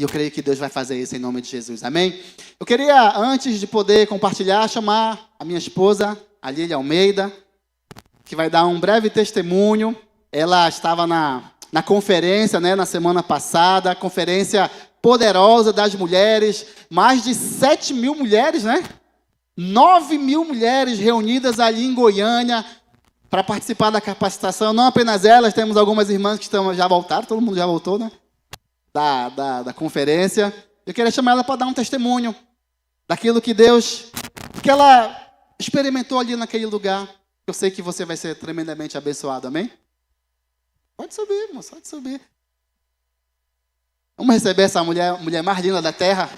E eu creio que Deus vai fazer isso em nome de Jesus. Amém? Eu queria, antes de poder compartilhar, chamar a minha esposa, a Lília Almeida, que vai dar um breve testemunho. Ela estava na conferência, né, na semana passada, conferência poderosa das mulheres, mais de 7 mil mulheres, né? 9 mil mulheres reunidas ali em Goiânia para participar da capacitação. Não apenas elas, temos algumas irmãs que já voltaram, todo mundo já voltou, né? Da conferência. Eu queria chamar ela para dar um testemunho daquilo que ela experimentou ali naquele lugar. Eu sei que você vai ser tremendamente abençoado, amém? Pode subir, irmão, pode subir. Vamos receber essa mulher mais linda da terra.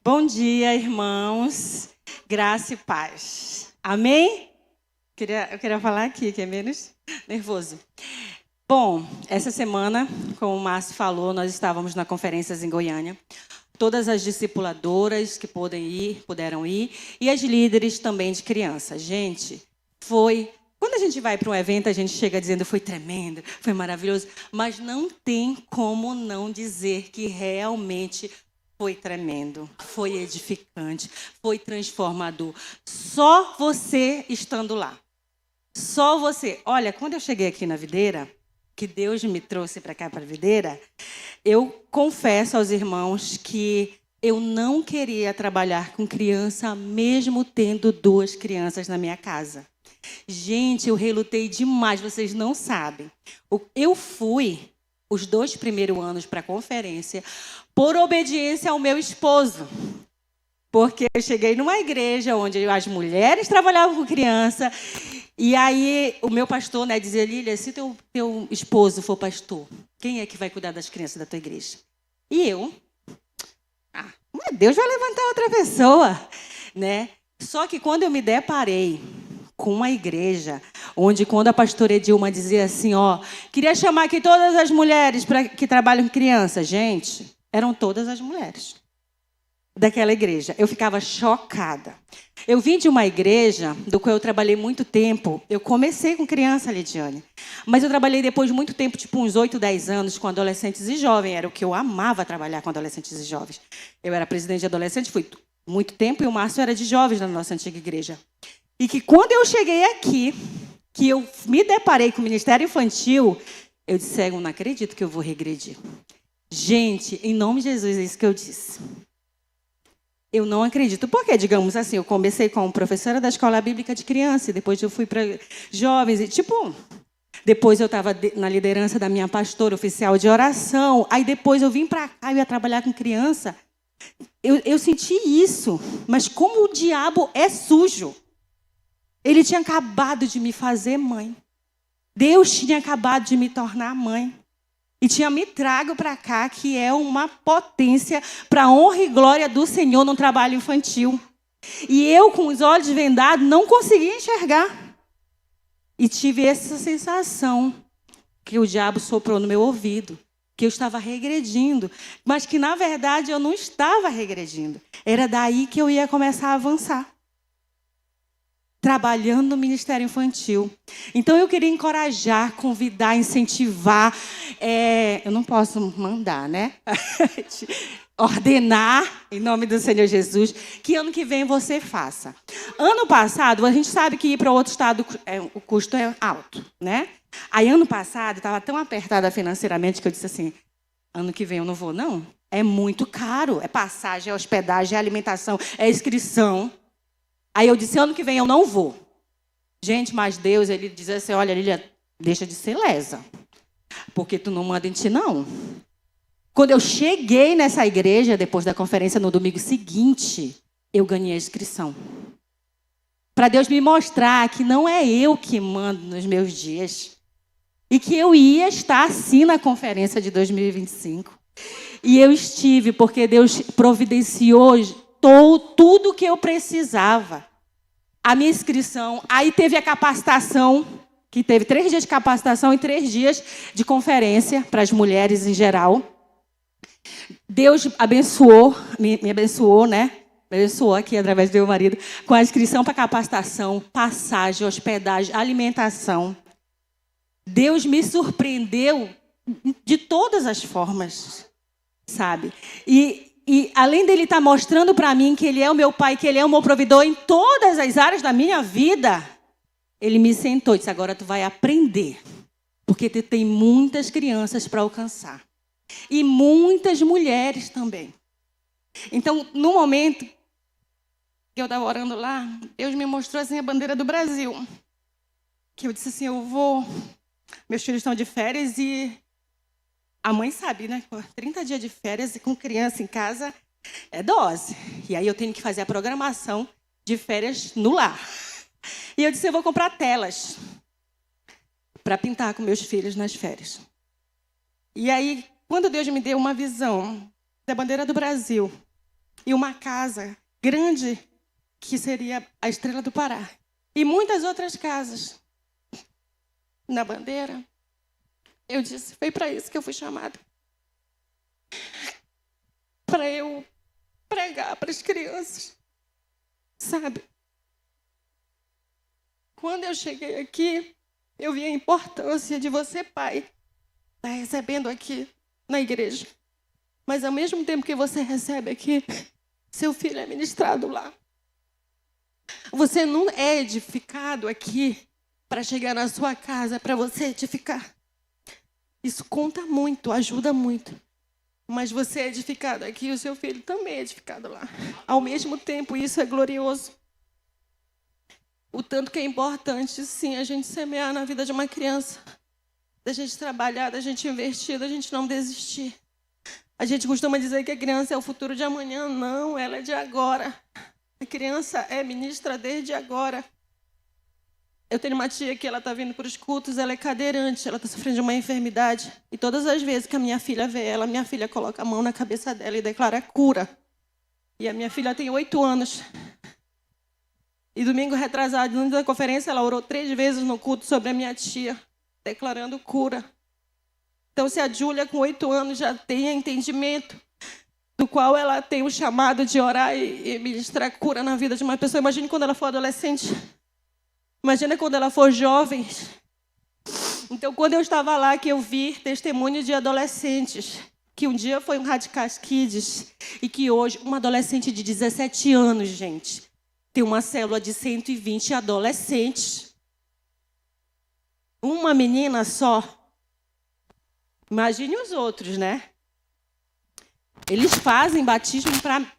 Bom dia, irmãos. Graça e paz. Amém? Eu queria falar aqui, que é menos nervoso. Bom, essa semana, como o Márcio falou, nós estávamos na conferência em Goiânia. Todas as discipuladoras que puderam ir, e as líderes também de criança. Gente, quando a gente vai para um evento, a gente chega dizendo foi tremendo, foi maravilhoso, mas não tem como não dizer que realmente foi tremendo, foi edificante, foi transformador. Só você estando lá. Só você. Olha, quando eu cheguei aqui na videira, que Deus me trouxe para cá, para a videira, eu confesso aos irmãos que eu não queria trabalhar com criança, mesmo tendo 2 crianças na minha casa. Gente, eu relutei demais, vocês não sabem. Eu fui os 2 primeiros anos para a conferência por obediência ao meu esposo. Porque eu cheguei numa igreja onde as mulheres trabalhavam com criança. E aí o meu pastor, né, dizia, Lília, se teu esposo for pastor, quem é que vai cuidar das crianças da tua igreja? E eu, Deus vai levantar outra pessoa, né? Só que quando eu me deparei com uma igreja onde, quando a pastora Edilma dizia assim, queria chamar aqui todas as mulheres que trabalham com crianças, gente, eram todas as mulheres daquela igreja. Eu ficava chocada. Eu vim de uma igreja do qual eu trabalhei muito tempo. Eu comecei com criança, Lidiane, mas eu trabalhei depois de muito tempo, tipo uns 8, 10 anos, com adolescentes e jovens. Era o que eu amava, trabalhar com adolescentes e jovens. Eu era presidente de adolescente, fui muito tempo, e o Márcio era de jovens na nossa antiga igreja. E que quando eu cheguei aqui, que eu me deparei com o Ministério Infantil, eu disse, eu não acredito que eu vou regredir. Gente, em nome de Jesus, é isso que eu disse. Eu não acredito. Porque, digamos assim, eu comecei como professora da escola bíblica de criança, e depois eu fui para jovens, e depois eu estava na liderança da minha pastora oficial de oração, aí depois eu vim para cá, eu ia trabalhar com criança. Eu senti isso, mas como o diabo é sujo. Ele tinha acabado de me fazer mãe. Deus tinha acabado de me tornar mãe. E tinha me trago para cá, que é uma potência para a honra e glória do Senhor no trabalho infantil. E eu, com os olhos vendados, não conseguia enxergar. E tive essa sensação que o diabo soprou no meu ouvido, que eu estava regredindo, mas que, na verdade, eu não estava regredindo. Era daí que eu ia começar a avançar, trabalhando no Ministério Infantil. Então, eu queria encorajar, convidar, incentivar. Eu não posso mandar, né? Ordenar, em nome do Senhor Jesus, que ano que vem você faça. Ano passado, a gente sabe que ir para outro estado, o custo é alto, né? Aí, ano passado, estava tão apertada financeiramente que eu disse assim, ano que vem eu não vou, não. É muito caro. É passagem, é hospedagem, é alimentação, é inscrição. Aí eu disse, ano que vem eu não vou. Gente, mas Deus, ele diz assim, olha, Lília, deixa de ser lesa, porque tu não manda em ti, não. Quando eu cheguei nessa igreja, depois da conferência, no domingo seguinte, eu ganhei a inscrição. Para Deus me mostrar que não é eu que mando nos meus dias. E que eu ia estar assim na conferência de 2025. E eu estive, porque Deus providenciou tudo o que eu precisava. A minha inscrição, aí teve a capacitação, que teve 3 dias de capacitação e 3 dias de conferência para as mulheres em geral. Deus abençoou, me abençoou, né? Me abençoou aqui através do meu marido, com a inscrição para capacitação, passagem, hospedagem, alimentação. Deus me surpreendeu de todas as formas, sabe? E além dele estar mostrando para mim que ele é o meu pai, que ele é o meu provedor em todas as áreas da minha vida, ele me sentou e disse, agora tu vai aprender, porque tu tem muitas crianças para alcançar. E muitas mulheres também. Então, no momento que eu estava orando lá, Deus me mostrou assim a bandeira do Brasil. Que eu disse assim, meus filhos estão de férias e a mãe sabe, né? 30 dias de férias e com criança em casa é dose. E aí eu tenho que fazer a programação de férias no lar. E eu disse, eu vou comprar telas para pintar com meus filhos nas férias. E aí, quando Deus me deu uma visão da bandeira do Brasil e uma casa grande que seria a Estrela do Pará e muitas outras casas na bandeira, eu disse, foi para isso que eu fui chamada. Para eu pregar para as crianças, sabe? Quando eu cheguei aqui, eu vi a importância de você, pai, estar recebendo aqui na igreja. Mas ao mesmo tempo que você recebe aqui, seu filho é ministrado lá. Você não é edificado aqui para chegar na sua casa, para você edificar. Isso conta muito, ajuda muito. Mas você é edificado aqui, o seu filho também é edificado lá. Ao mesmo tempo, isso é glorioso. O tanto que é importante, sim, a gente semear na vida de uma criança. Da gente trabalhar, da gente investir, da gente não desistir. A gente costuma dizer que a criança é o futuro de amanhã. Não, ela é de agora. A criança é ministra desde agora. Eu tenho uma tia que ela está vindo para os cultos, ela é cadeirante, ela está sofrendo de uma enfermidade. E todas as vezes que a minha filha vê ela, minha filha coloca a mão na cabeça dela e declara cura. E a minha filha tem 8 anos. E domingo retrasado, antes da conferência, ela orou 3 vezes no culto sobre a minha tia, declarando cura. Então, se a Júlia, com 8 anos, já tem entendimento do qual ela tem o chamado de orar e ministrar cura na vida de uma pessoa, imagine quando ela for adolescente. Imagina quando ela for jovem. Então, quando eu estava lá, que eu vi testemunho de adolescentes, que um dia foi um Radicais Kids, e que hoje, uma adolescente de 17 anos, gente, tem uma célula de 120 adolescentes. Uma menina só. Imagine os outros, né? Eles fazem batismo para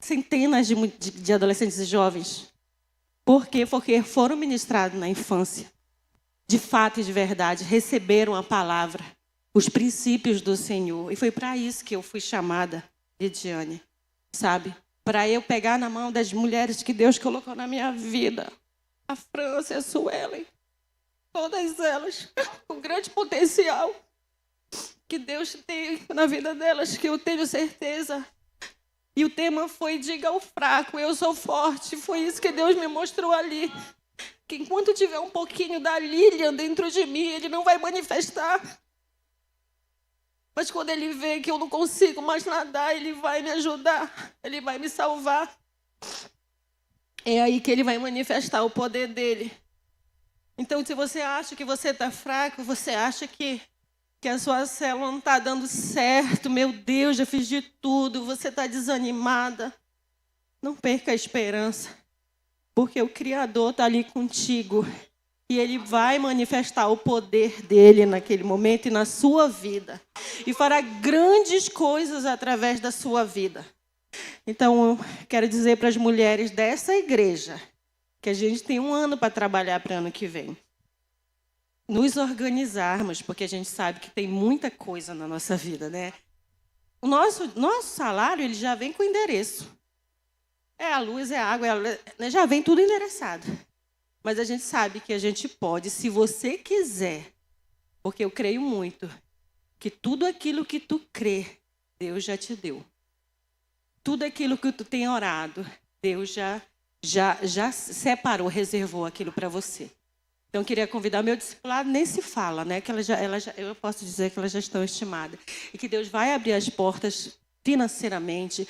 centenas de adolescentes e jovens. Por quê? Porque foram ministrados na infância. De fato e de verdade, receberam a palavra, os princípios do Senhor. E foi para isso que eu fui chamada, Lidiane, sabe? Para eu pegar na mão das mulheres que Deus colocou na minha vida. A França, a Suelen, todas elas, com grande potencial que Deus tem na vida delas, que eu tenho certeza. E o tema foi, diga ao fraco, eu sou forte. Foi isso que Deus me mostrou ali. Que enquanto tiver um pouquinho da Lilian dentro de mim, ele não vai manifestar. Mas quando ele vê que eu não consigo mais nadar, ele vai me ajudar. Ele vai me salvar. É aí que ele vai manifestar o poder dele. Então, se você acha que você está fraco, você acha que a sua célula não está dando certo, meu Deus, já fiz de tudo, você está desanimada, não perca a esperança, porque o Criador está ali contigo e Ele vai manifestar o poder dEle naquele momento e na sua vida e fará grandes coisas através da sua vida. Então, eu quero dizer para as mulheres dessa igreja que a gente tem 1 ano para trabalhar para o ano que vem. Nos organizarmos, porque a gente sabe que tem muita coisa na nossa vida, né? O nosso salário, ele já vem com endereço. É a luz, é a água, já vem tudo endereçado. Mas a gente sabe que a gente pode, se você quiser, porque eu creio muito, que tudo aquilo que tu crê, Deus já te deu. Tudo aquilo que tu tem orado, Deus já separou, reservou aquilo para você. Então, eu queria convidar o meu discipulado, nem se fala, né? Que eu posso dizer que elas já estão estimadas. E que Deus vai abrir as portas financeiramente,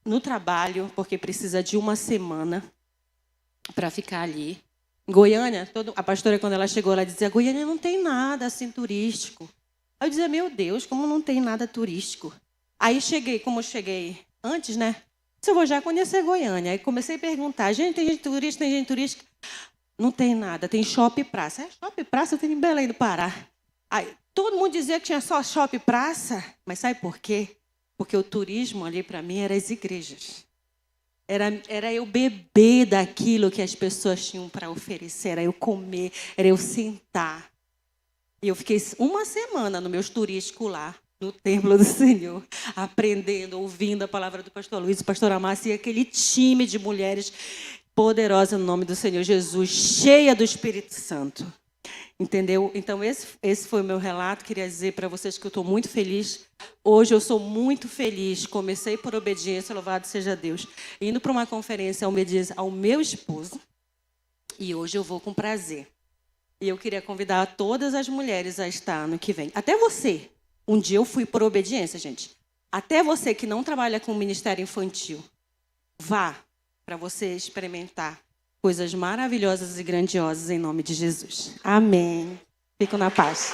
no trabalho, porque precisa de 1 semana para ficar ali. Em Goiânia, a pastora, quando ela chegou, ela dizia, Goiânia não tem nada assim turístico. Aí eu dizia, meu Deus, como não tem nada turístico. Aí como eu cheguei antes, né? Eu vou já conhecer Goiânia. Aí comecei a perguntar, gente, tem gente turística, tem gente turística? Não tem nada, tem shopping e praça. Shopping e praça tem em Belém do Pará. Aí, todo mundo dizia que tinha só shopping e praça, mas sabe por quê? Porque o turismo ali para mim era as igrejas. Era eu beber daquilo que as pessoas tinham para oferecer, era eu comer, era eu sentar. E eu fiquei uma semana no meus turísticos lá, no templo do Senhor, aprendendo, ouvindo a palavra do pastor Luiz, do pastor Amácio, e aquele time de mulheres poderosas no nome do Senhor Jesus, cheia do Espírito Santo. Entendeu? Então, esse foi o meu relato. Queria dizer para vocês que eu estou muito feliz. Hoje eu sou muito feliz. Comecei por obediência, louvado seja Deus. Indo para uma conferência, obediência ao meu esposo. E hoje eu vou com prazer. E eu queria convidar todas as mulheres a estar ano que vem. Até você. Um dia eu fui por obediência, gente. Até você que não trabalha com o ministério infantil. Vá para você experimentar coisas maravilhosas e grandiosas em nome de Jesus. Amém. Fico na paz.